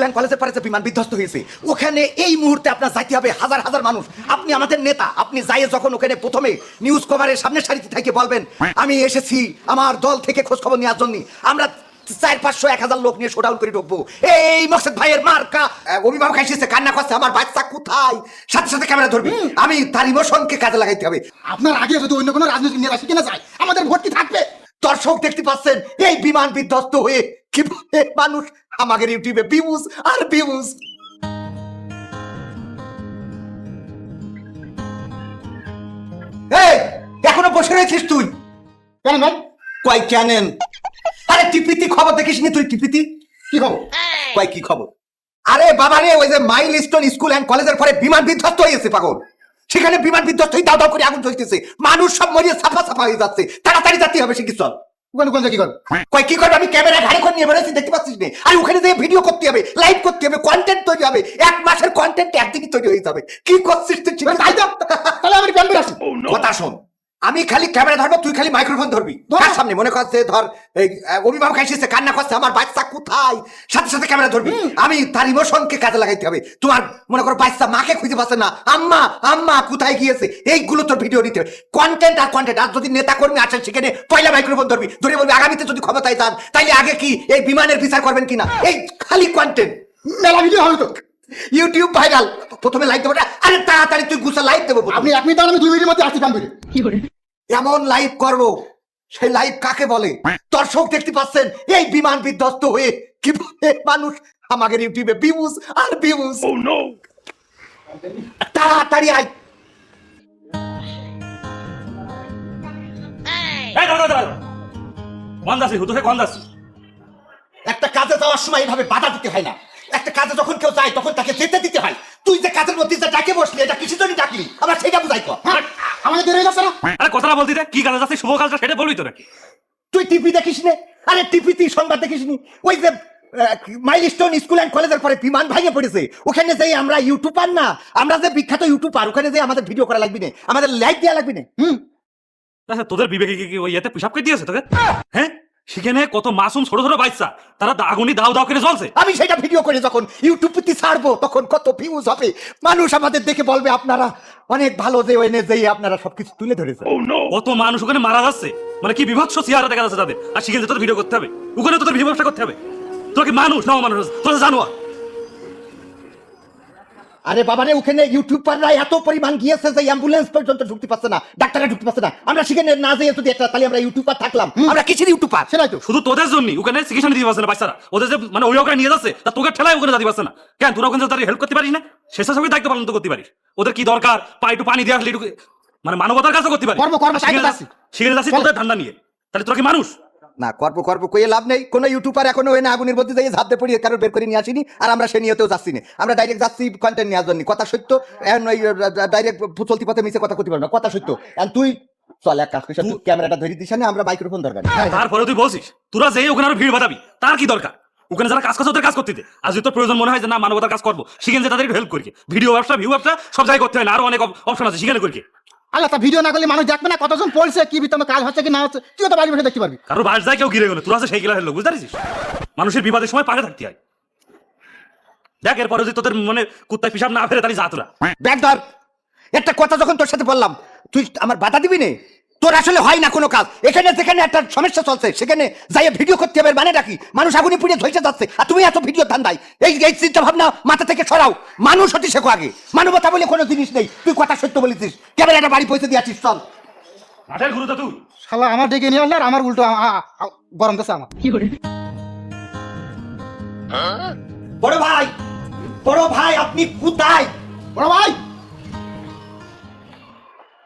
And কলেজের পরে যে বিমান বিধ্বস্ত হয়েছে ওখানে এই মুহূর্তে আপনার যাইতে হবে হাজার হাজার মানুষ। আপনি আমাদের নেতা, আপনি যাইয়ে যখন ওখানে প্রথমে নিউজ কভারের সামনের সারিতে থেকে বলবেন আমি এসেছি আমার দল থেকে খোঁজ খবর নেওয়ার জন্য, আমরা 400-500-1000 লোক নিয়ে শোডাউন করে ঢুকবো। এই মকসেদ ভাইয়ের মার্কা অভিভাবক এসেছে, কান্না করছে আমার বাচ্চা কোথায়, সাথে সাথে ক্যামেরা ধরবি। আমি তার ইমোশনকে কাজে লাগাইতে হবে। আপনার আগে যদি অন্য কোনো রাজনৈতিক নেতা কিনা যায় আমাদের ভোট কি থাকবে? দর্শক দেখতে পাচ্ছেন এই বিমান বিধ্বস্ত হয়ে কিভাবে মানুষ আমাদের ইউটিউবে ভিউজ আর ভিউজ। এই এখনো বসে রয়েছিস তুই কেন ভাই? কয় কেনেন? আরে টিপিতি খবর দেখিসনি তুই? টিপিতি কি খবর? কয় কি খবর? আরে বাবা রে, ওই যে মাইলস্টোন স্কুল অ্যান্ড কলেজের পরে বিমান বিধ্বস্ত হয়েছে পাগল। সেখানে বিমান বিধ্বস্ত হয়ে দাও দাও করে আগুন জ্বলতেছে, মানুষ সব মরিয়ে সাফা সাফা হয়ে যাচ্ছে। তাড়াতাড়ি যেতে হবে সে কিছু। ওখানে কোন কি করবে? কয় কি করবে? আমি ক্যামেরা ঘাড়ে করে নিয়ে বেরোচ্ছি, দেখতে পাচ্ছিস না? আর ওখানে যে ভিডিও করতে হবে, লাইভ করতে হবে, কন্টেন্ট তৈরি হবে। 1 মাসের কন্টেন্ট একদিনই তৈরি হয়ে যাবে। কি করছিস তুই? তাই তো, তাহলে আমি ক্যাম্পে আসি। কথা শোন, আমি খালি ক্যামেরা ধরবো, তুই খালি মাইক্রোফোন ধরবি। তার সামনে মনে করছে ধর এই অভিভাবক এসেছে, কান্না করছে আমার বাচ্চা কোথায়, সাথে সাথে ক্যামেরা ধরবি। আমি তার ইমোশনকে কাজে লাগাইতে হবে। তোমার মনে করো বাচ্চা মাকে খুঁজে পাচ্ছে না, আম্মা আম্মা কোথায় গিয়েছে, এইগুলো তোর ভিডিও নিতে হবে। কন্টেন্ট আর কন্টেন্ট। আর যদি নেতা কর্মী আসেন সেখানে পয়লা মাইক্রোফোন ধরবি, ধরে বলবি আগামীতে যদি ক্ষমতায় যান তাইলে আগে কি এই বিমানের বিচার করবেন কিনা। এই খালি কন্টেন্ট, মেলা ভিডিও হবে তো। YouTube viral. প্রথমে লাইভ দেবো না, আরে তাড়াতাড়ি তুই গুছা লাইভ দেবো। আপনি 1 মিনিট, আমি 2 মিনিটের মধ্যে আসি ক্যাম্পে। এমন লাইভ করবো, সেই লাইভ কাকে বলে? দর্শক দেখতে পাচ্ছেন এই বিমান বিধ্বস্ত হয়ে কিভাবে মানুষ আমাদের ইউটিউবে ভিউজ আর ভিউজ। তাড়াতাড়ি আয়। একটা কাজে যাওয়ার সময় এইভাবে বাধা দিতে হয় না। একটা কাজে যখন কেউ যায় তখন তাকে যেতে দিতে হয়। তুই যে কাজের মধ্যে যে ডাকে বসলি, এটা কিসের জন্য ডাকলি আমরা সেটা বুঝাই কর। আমাদের দেরি হয়ে যাচ্ছে না? আরে কথাটা বলতে দে, কি কাজে যাচ্ছে শুভ কাজটা সেটা বলবি তো নাকি? তুই টিভি দেখিস নে? আরে টিভিতে সংবাদ দেখিস নি? ওই যে মাইলস্টোন স্কুল অ্যান্ড কলেজের পরে বিমান ভেঙে পড়েছে, ওখানে যাই আমরা ইউটিউবার না, আমরা যে বিখ্যাত ইউটিউবার, ওখানে যাই আমাদের ভিডিও করা লাগবে না, আমাদের লাইভ দেওয়া লাগবে না। আচ্ছা তোদের বিবেকে কি ওই ইয়েতে পিসাব করে দিয়েছে তোকে? হ্যাঁ, সেখানে কত মাসুম ছোট ছোট বাচ্চা, তারা আগুনি দাও দাও করে জ্বলছে। আমি সেটা ভিডিও করে যখন ইউটিউবে ছাড়বো তখন কত ভিউজ হবে, মানুষ আমাদের দেখে বলবে আপনারা অনেক ভালো, যে ওখানে যেই আপনারা সবকিছু তুলে ধরেছে। কত মানুষ ওখানে মারা যাচ্ছে, মানে কি বিভৎস চেহারা দেখা যাচ্ছে তাদের। আর সেখানে তোদের ভিডিও করতে হবে, ওখানে তোদের ভিডিও করতে হবে। তোর কি মানুষ না মানুষ? তোরা জানোয়া। আরে বাবারে, ওখানে ইউটিউবাররা এত পরিমাণ গিয়েছে যে অ্যাম্বুলেন্স পর্যন্ত ঢুকতে পারছে না, ডাক্তাররা ঢুকতে পারছে না। আমরা সেখানে না যেয়ে যদি একটা, তাহলে আমরা ইউটিউবার থাকলাম, আমরা কিসের ইউটিউবার? সেটাই তো। শুধু তোদের জন্য ওখানে চিকিৎসা নিতে পারছে না বাচ্চারা, ওদের যে মানে ওই ওখানে নিয়ে যাচ্ছে, তা তোকে ঠেলায় ওখানে যেতে পারছে না কেন? তোরা ওখানে তাদের হেল্প করতে পারিস না? স্বেচ্ছাসেবী দায়িত্ব পালন তো করতে পারিস। ওদের কি দরকার, একটু পানি দিয়ে আসলে একটু মানে মানবতার কাজও করতে পারিস। সেখানে যাচ্ছি তোদের ধান্দা নিয়ে, তাহলে তোরা কি মানুষ না? কর্প কইয়ে লাভ নেই। কোনো ইউটিউবার এখনো ওই না আগুনের মধ্যে যাই ঝাঁপতে পড়িয়ে কারোর বের করে নিয়ে আসিনি, আর আমরা সে নিয়েতেও যাচ্ছি না। আমরা ডাইরেক্ট যাচ্ছি কন্টেন্ট নেওয়ার জন্য। কথা সত্য, এখন ওই ডাইরেক্ট চলতি পথে মিশে কথা করতে পারবো না, কথা সত্য। এখন তুই চল এক কাজ করিস, তুই ক্যামেরাটা ধরে দিস না, আমরা মাইক্রোফোন দরকার নেই। তারপরে তুই বলছিস তোরা যেই ওখানে আরো ভিড় বাঁধাবি, তার কি দরকার? ওখানে যারা কাজ করছে ওদের কাজ করতে দে। আর যদি তোর প্রয়োজন মনে হয় যে না মানবতার কাজ করবো, সেখানে যে তাদের হেল্প করি। ভিডিও ব্যবসা, ভিউ ব্যবসা সব জায়গায় করতে হয় না, আরো অনেক অপশন আছে, সেখানে করি। আল্লাহ, তা ভিডিও না করলে মানুষ দেখবে না কতজন পড়ছে, কি ভিতরে কাজ হচ্ছে কি না হচ্ছে, তুই তো বাড়ি বসে দেখতে পারবি। কারো বাস যায় কেউ গিরে গেলো, তোরা আছে সেই গেলা হলো, বুঝতে পারছিস? মানুষের বিপদের সময় পাশে থাকতে হয়। দেখ এরপরে যদি তোদের মানে কুত্তায় পিসাব না ফেরে তাহলে যা তোরা। ব্যাগ ধর। একটা কথা যখন তোর সাথে বললাম, তুই আমার বাধা দিবি না? তোর আসলে হয় না কোনো কাজ। এখানে যেখানে একটা সমস্যা চলছে সেখানে যাই ভিডিও করতে হবে, মানে রাখি মানুষ আগুনে পুড়িয়ে ঝলসে যাচ্ছে, আর তুমি এত ভিডিও ধান্দাই। এই চিন্তা ভাবনা মাথা থেকে সরাও। মানুষ হতে শেখো আগে। মানবতা বলে কোনো জিনিস নেই। তুই কথা সত্য বলেছিস, ক্যামেরাটা বাড়ি পৌঁছে দিয়ে আছিস। চল মাঠের গুরু তো তুই। শালা আমার ডেকে নিয়ে আসলে আর আমার উল্টো গরম দিচ্ছে আমার। বড় ভাই, বড় ভাই আপনি কোথায়? বড় ভাই,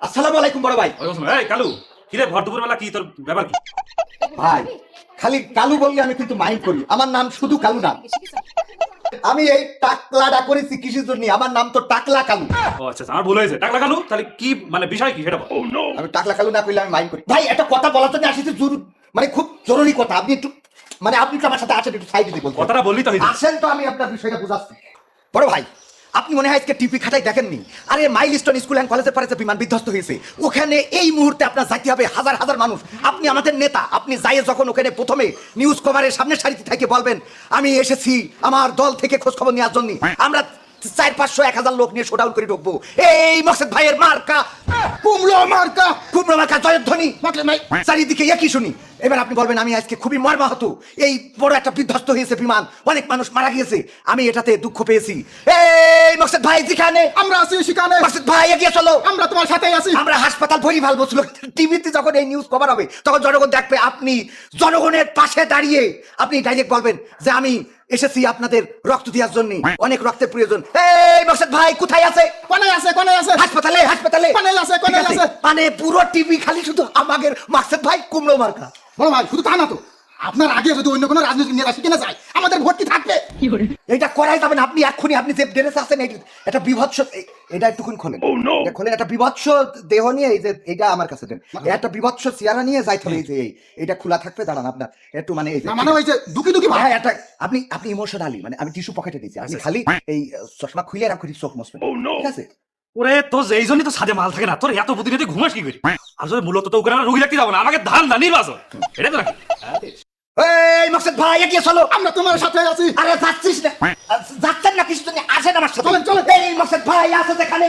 আসসালামু আলাইকুম বড় ভাই। এই কালু, কিরে ভর দুপুর বেলা কি তোর ব্যাপার কি? ভাই খালি কালু বললে আমি কিন্তু মাইন্ড করি। আমার নাম শুধু কালু না। আমি এই টাকলাটা করেছি কিসের জন্য? আমার নাম তো টাকলা কালু। ও আচ্ছা, আমার ভুল হয়েছে। টাকলা কালু, তাহলে কি মানে বিষয় কি সেটা বল। আমি টাকলা কালু না কইলে আমি মাইন্ড করি। ভাই একটা কথা বলার জন্য আসিছি, মানে খুব জরুরি কথা। আপনি একটু মানে আপনি তো আমার সাথে আছেন, একটু সাইডে দিয়ে বলতে। কথাটা বললি তো আসেন তো, আমি আপনার বিষয়টা বুঝাচ্ছি। বড় ভাই, আপনি মনে হয় আজকে টিপি খাতায় দেখেননি? আরে মাইলস্টোন স্কুল অ্যান্ড কলেজের পরে যে বিমান বিধ্বস্ত হয়েছে, ওখানে এই মুহূর্তে আপনার যাইতে হবে হাজার হাজার মানুষ। আপনি আমাদের নেতা, আপনি যাইয়ে যখন ওখানে প্রথমে নিউজ কভারের সামনের সারিতে থেকে বলবেন আমি এসেছি আমার দল থেকে খোঁজ খবর নেওয়ার জন্য, আমরা 400-500-1000 লোক নিয়ে শোডাউন করে ঢুকবো, এই মকসেদ ভাইয়ের মার্কা কুমড়ো মার্কা কুমড়ো মার্কা জয়ধ্বনি মাতলে নাই। চারিদিকে একই শুনি। এবার আপনি বলবেন আমি আজকে খুবই মর্মাহত, এই বড় একটা বিধ্বস্ত হয়েছে বিমান, অনেক মানুষ মারা গিয়েছে, আমি এটাতে দুঃখ পেয়েছি। এই মকসেদ ভাই যেখানে আমরা আছি সেখানে, মকসেদ ভাই এগিয়ে চলো, আমরা তোমার সাথেই আছি। আমরা হাসপাতাল ভরি ভালো বলছিল, টিভিতে যখন এই নিউজ কভার হবে তখন জনগণ দেখবে আপনি জনগণের পাশে দাঁড়িয়ে আপনি ডাইরেক্ট বলবেন যে আমি এসেছি আপনাদের রক্ত দেওয়ার জন্য, অনেক রক্তের প্রয়োজন। এই মকসেদ ভাই কোথায় আছে? কোনে আছে হাসপাতালে হাসপাতালে কোনে আছে ঠিক আছে? মানে পুরো টিভি খালি শুধু আমাদের মকসেদ ভাই কুমড়ো মার্কা। বড় ভাই শুধু তা না তো, আপনার আগে যদি অন্য কোনো রাজনৈতিক নেতা কিনে যায় আমাদের ভোট কি থাকবে? এটা করাই যাবে না। আপনি এক্ষুনি আপনি যে ড্রেসে আছেন এটা বিভৎস, এটা একটুকুন খোলেন, এটা খোলেন, একটা বিভৎস দেহ নিয়ে, এই যে এটা আমার কাছে দেন, একটা বিভৎস চেহারা নিয়ে যাইতে হবে, এই যে এটা খোলা থাকবে, দাঁড়ান আপনার একটু মানে এই যে না মানে ওই যে দুকি দুকি ভাই। হ্যাঁ এটা আপনি ইমোশনালি মানে আমি টিস্যু পকেটে দিয়েছি, আপনি খালি এই চশমা খুলে রাখো, চোখ মুছবেন, ঠিক আছে? ওরে তো এই জন্যই তো সাদে মাল থাকে না, তোর এত বুদ্ধি নিয়ে ঘুমাস কি করি? আসলে মূলত তো ওখানে রুগী রাখতে যাবো না, আমাকে ধান না নির্বাচন, এটা তো নাকি? এই মকসেদ ভাই এগিয়ে চলো, আমরা তোমার সাথে আছি। আরে যাচ্ছিস না, যাচ্ছেন না কিছু, আসেন আমার সাথে, চলেন, চলেন। এই মকসেদ ভাই আছে যেখানে